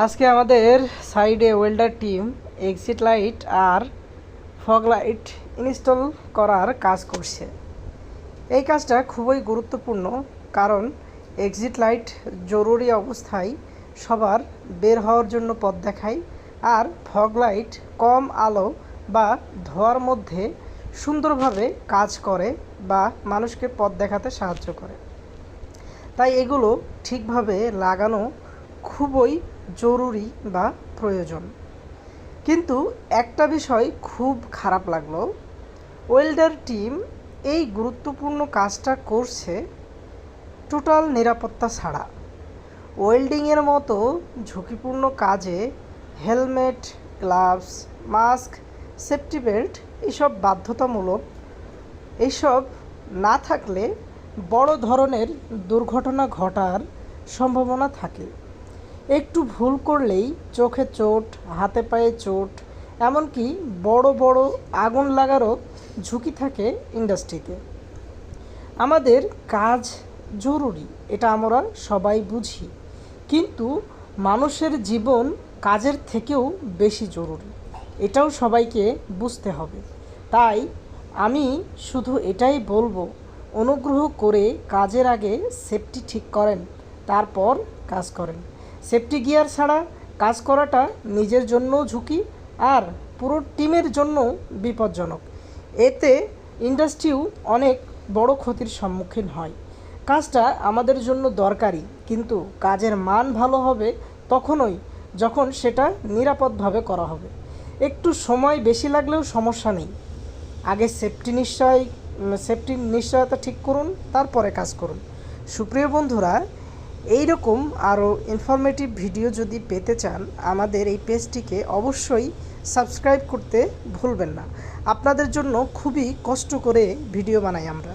আজকে আমাদের সাইডে ওয়েল্ডার টিম এক্সিট লাইট আর ফগ লাইট ইনস্টল করার কাজ করছে। এই কাজটা খুবই গুরুত্বপূর্ণ, কারণ এক্সিট লাইট জরুরি অবস্থায় সবার বের হওয়ার জন্য পথ দেখায়, আর ফগ লাইট কম আলো বা ধোঁয়ার মধ্যে সুন্দরভাবে কাজ করে বা মানুষকে পথ দেখাতে সাহায্য করে। তাই এগুলো ঠিকভাবে লাগানো খুবই জরুরি বা প্রয়োজন। কিন্তু একটা বিষয় খুব খারাপ লাগলো, ওয়েল্ডার টিম এই গুরুত্বপূর্ণ কাজটা করছে টোটাল নিরাপত্তা ছাড়া। ওয়েল্ডিংয়ের মতো ঝুঁকিপূর্ণ কাজে helmet, gloves, mask, safety belt এসব বাধ্যতামূলক। এইসব না থাকলে বড় ধরনের দুর্ঘটনা ঘটার সম্ভাবনা থাকে। একটু ভুল করলেই চোখে চোট, হাতে পায়ে চোট, এমনকি বড় বড় আগুন লাগারও ঝুঁকি থাকে ইন্ডাস্ট্রিতে। আমাদের কাজ জরুরি, এটা আমরা সবাই বুঝি, কিন্তু মানুষের জীবন কাজের থেকেও বেশি জরুরি, এটাও সবাইকে বুঝতে হবে। তাই আমি শুধু এটাই বলবো, অনুগ্রহ করে কাজের আগে সেফটি ঠিক করেন, তারপর কাজ করেন। সেফটি গিয়ার ছাড়া কাজ করাটা নিজের জন্যও ঝুঁকি আর পুরো টিমের জন্য বিপজ্জনক। এতে ইন্ডাস্ট্রিও অনেক বড় ক্ষতির সম্মুখীন হয়। কাজটা আমাদের জন্য দরকারি, কিন্তু কাজের মান ভালো হবে তখনই যখন সেটা নিরাপদভাবে করা হবে। একটু সময় বেশি লাগলেও সমস্যা নেই, আগে সেফটির নিশ্চয়তা ঠিক করুন, তারপরে কাজ করুন। সুপ্রিয় বন্ধুরা, এই রকম আরও ইনফরমেটিভ ভিডিও যদি পেতে চান, আমাদের এই পেজটিকে অবশ্যই সাবস্ক্রাইব করতে ভুলবেন না। আপনাদের জন্য খুবই কষ্ট করে ভিডিও বানাই আমরা।